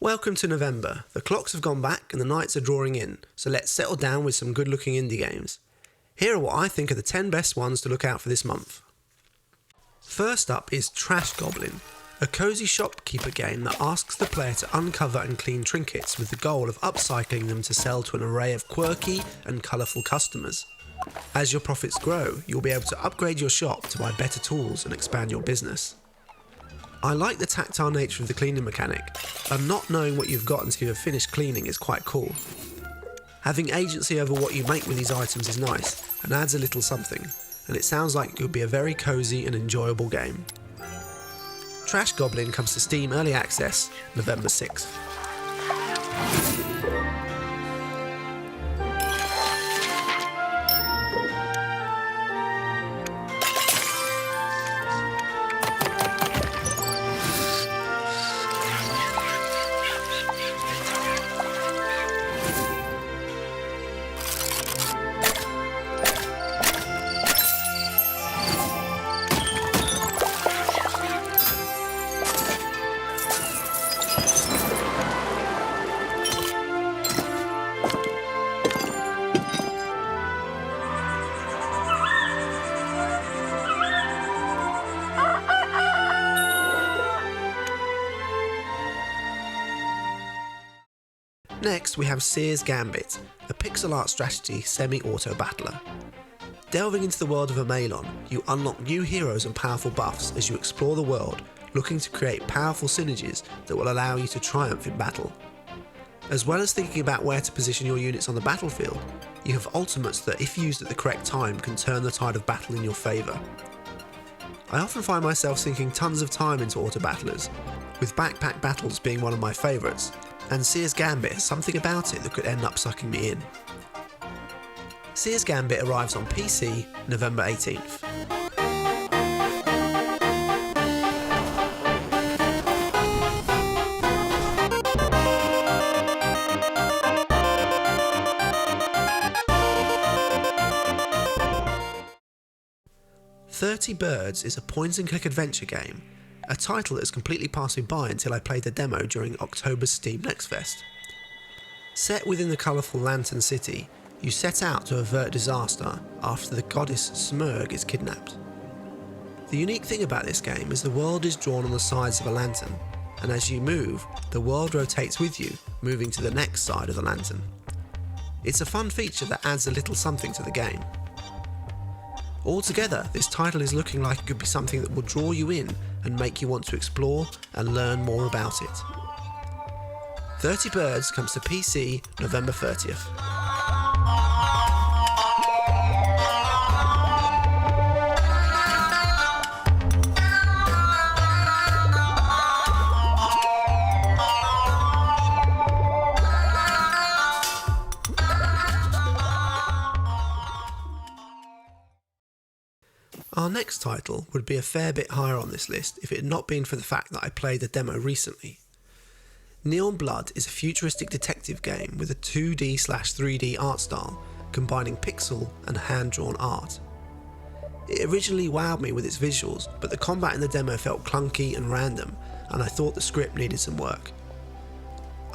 Welcome to November. The clocks have gone back and the nights are drawing in, so let's settle down with some good looking indie games. Here are what I think are the 10 best ones to look out for this month. First up is Trash Goblin, a cosy shopkeeper game that asks the player to uncover and clean trinkets with the goal of upcycling them to sell to an array of quirky and colourful customers. As your profits grow, you'll be able to upgrade your shop to buy better tools and expand your business. I like the tactile nature of the cleaning mechanic, and not knowing what you've got until you've finished cleaning is quite cool. Having agency over what you make with these items is nice, and adds a little something, and it sounds like it could be a very cosy and enjoyable game. Trash Goblin comes to Steam Early Access November 6th. Next we have Seer's Gambit, a pixel art strategy semi-auto battler. Delving into the world of Amalon, you unlock new heroes and powerful buffs as you explore the world, looking to create powerful synergies that will allow you to triumph in battle. As well as thinking about where to position your units on the battlefield, you have ultimates that, if used at the correct time, can turn the tide of battle in your favour. I often find myself sinking tons of time into auto battlers, with backpack battles being one of my favourites, and Seer's Gambit has something about it that could end up sucking me in. Seer's Gambit arrives on PC November 18th. Birds is a point-and-click adventure game, a title that has completely passed me by until I played the demo during October's Steam Next Fest. Set within the colourful Lantern City, you set out to avert disaster after the goddess Smurg is kidnapped. The unique thing about this game is the world is drawn on the sides of a lantern, and as you move, the world rotates with you, moving to the next side of the lantern. It's a fun feature that adds a little something to the game. Altogether, this title is looking like it could be something that will draw you in and make you want to explore and learn more about it. 30 Birds comes to PC November 30th. Our next title would be a fair bit higher on this list if it had not been for the fact that I played the demo recently. Neon Blood is a futuristic detective game with a 2D/3D art style, combining pixel and hand-drawn art. It originally wowed me with its visuals, but the combat in the demo felt clunky and random, and I thought the script needed some work.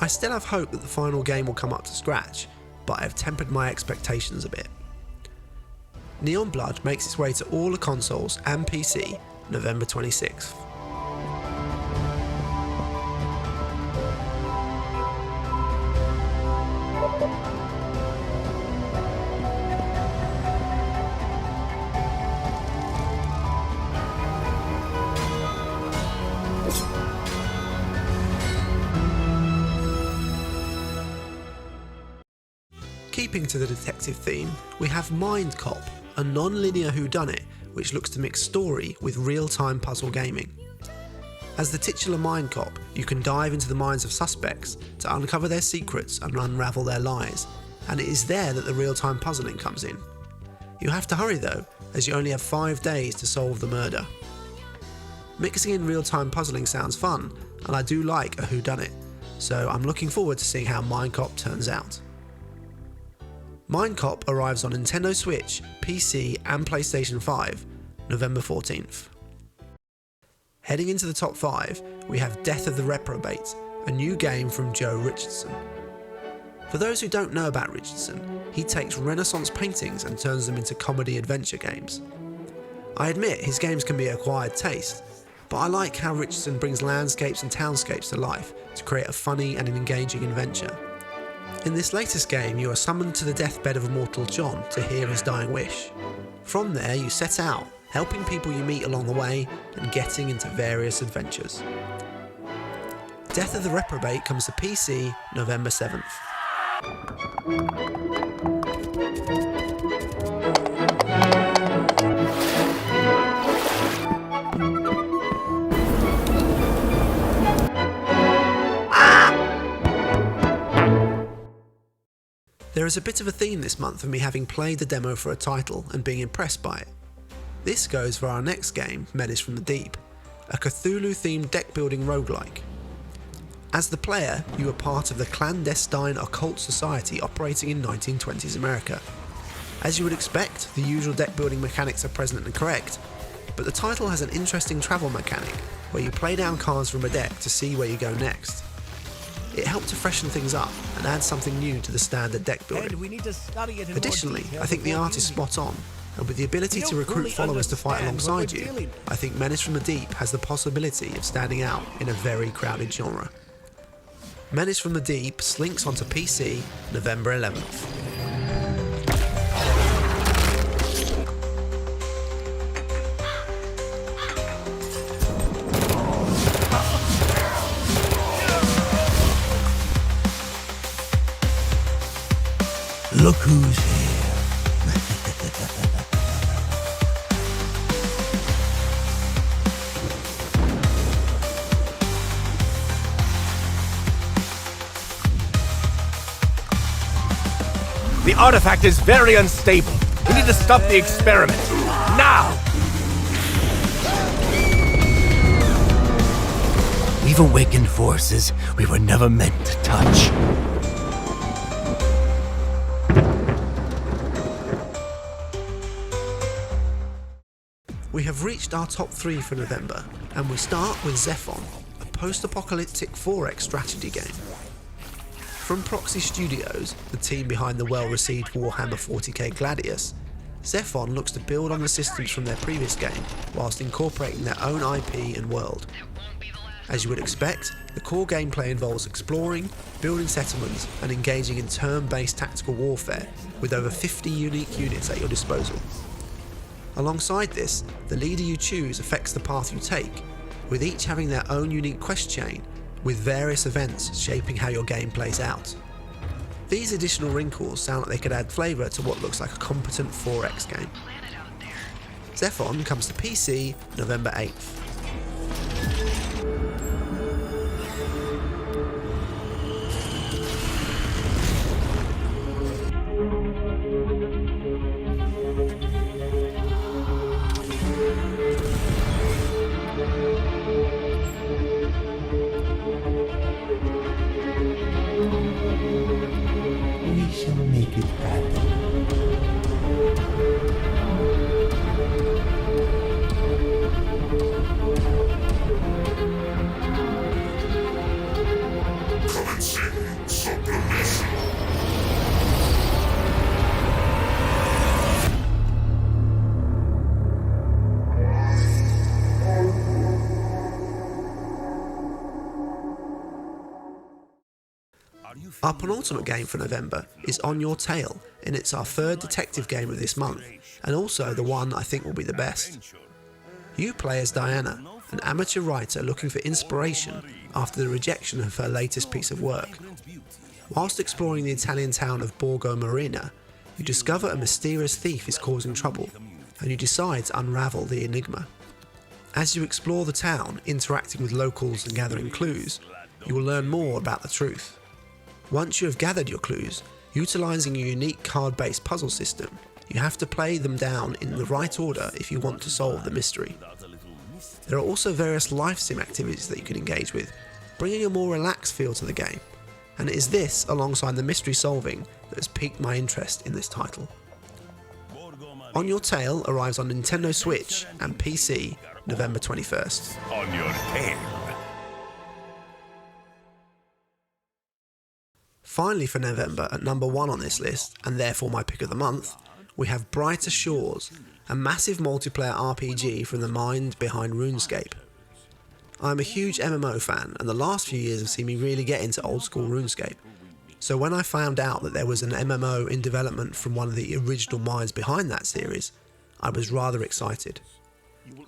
I still have hope that the final game will come up to scratch, but I have tempered my expectations a bit. Neon Blood makes its way to all the consoles and PC November 26th. Keeping to the detective theme, we have Mindcop, a non-linear whodunit which looks to mix story with real-time puzzle gaming. As the titular Mindcop, you can dive into the minds of suspects to uncover their secrets and unravel their lies, and it is there that the real-time puzzling comes in. You have to hurry though, as you only have 5 days to solve the murder. Mixing in real-time puzzling sounds fun, and I do like a whodunit, so I'm looking forward to seeing how Mindcop turns out. Mindcop arrives on Nintendo Switch, PC and PlayStation 5, November 14th. Heading into the top 5, we have Death of the Reprobate, a new game from Joe Richardson. For those who don't know about Richardson, he takes Renaissance paintings and turns them into comedy adventure games. I admit his games can be an acquired taste, but I like how Richardson brings landscapes and townscapes to life to create a funny and engaging adventure. In this latest game, you are summoned to the deathbed of immortal John to hear his dying wish. From there, you set out, helping people you meet along the way and getting into various adventures. Death of the Reprobate comes to PC November 7th. There is a bit of a theme this month of me having played the demo for a title and being impressed by it. This goes for our next game, Menace from the Deep, a Cthulhu-themed deck-building roguelike. As the player, you are part of the clandestine occult society operating in 1920s America. As you would expect, the usual deck-building mechanics are present and correct, but the title has an interesting travel mechanic where you play down cards from a deck to see where you go next. It helped to freshen things up and add something new to the standard deck building. Additionally, I think the art is spot on, and with the ability to recruit followers to fight alongside you, I think Menace from the Deep has the possibility of standing out in a very crowded genre. Menace from the Deep slinks onto PC November 11th. Look who's here. The artifact is very unstable. We need to stop the experiment. Now! We've awakened forces we were never meant to touch. We have reached our top 3 for November, and we start with Zephon, a post-apocalyptic 4X strategy game. From Proxy Studios, the team behind the well-received Warhammer 40k Gladius, Zephon looks to build on the systems from their previous game, whilst incorporating their own IP and world. As you would expect, the core gameplay involves exploring, building settlements, and engaging in turn-based tactical warfare, with over 50 unique units at your disposal. Alongside this, the leader you choose affects the path you take, with each having their own unique quest chain, with various events shaping how your game plays out. These additional wrinkles sound like they could add flavour to what looks like a competent 4X game. Zephon comes to PC November 8th. We shall make it happen. Our penultimate game for November is On Your Tail, and it's our third detective game of this month, and also the one I think will be the best. You play as Diana, an amateur writer looking for inspiration after the rejection of her latest piece of work. Whilst exploring the Italian town of Borgo Marina, you discover a mysterious thief is causing trouble, and you decide to unravel the enigma. As you explore the town, interacting with locals and gathering clues, you will learn more about the truth. Once you have gathered your clues, utilising a unique card-based puzzle system, you have to play them down in the right order if you want to solve the mystery. There are also various life sim activities that you can engage with, bringing a more relaxed feel to the game, and it is this alongside the mystery solving that has piqued my interest in this title. On Your Tail arrives on Nintendo Switch and PC November 21st. On your tail. Finally for November, at number 1 on this list, and therefore my pick of the month, we have Brighter Shores, a massive multiplayer RPG from the mind behind RuneScape. I'm a huge MMO fan, and the last few years have seen me really get into old school RuneScape. So when I found out that there was an MMO in development from one of the original minds behind that series, I was rather excited.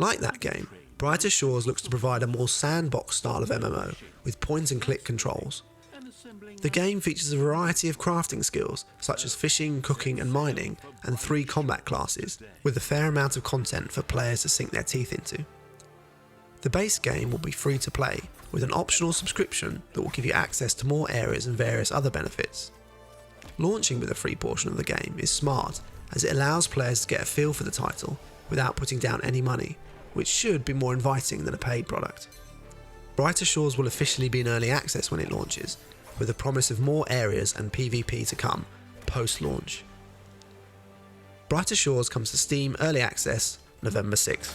Like that game, Brighter Shores looks to provide a more sandbox style of MMO with point and click controls. The game features a variety of crafting skills such as fishing, cooking and mining, and 3 combat classes, with a fair amount of content for players to sink their teeth into. The base game will be free to play, with an optional subscription that will give you access to more areas and various other benefits. Launching with a free portion of the game is smart, as it allows players to get a feel for the title without putting down any money, which should be more inviting than a paid product. Brighter Shores will officially be in early access when it launches, with a promise of more areas and PvP to come post-launch. Brighter Shores comes to Steam Early Access November 6th.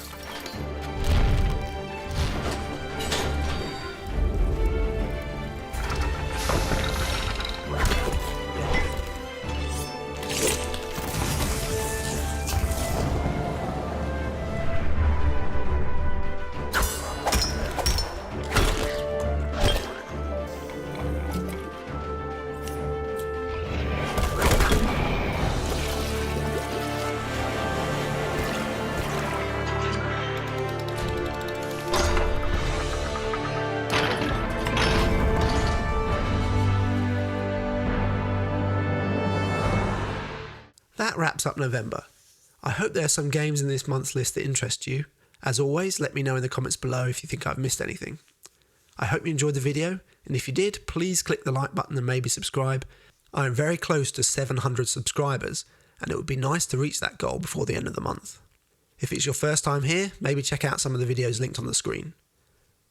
That wraps up November. I hope there are some games in this month's list that interest you. As always, let me know in the comments below if you think I've missed anything. I hope you enjoyed the video, and if you did, please click the like button and maybe subscribe. I am very close to 700 subscribers, and it would be nice to reach that goal before the end of the month. If it's your first time here, maybe check out some of the videos linked on the screen.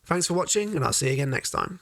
Thanks for watching, and I'll see you again next time.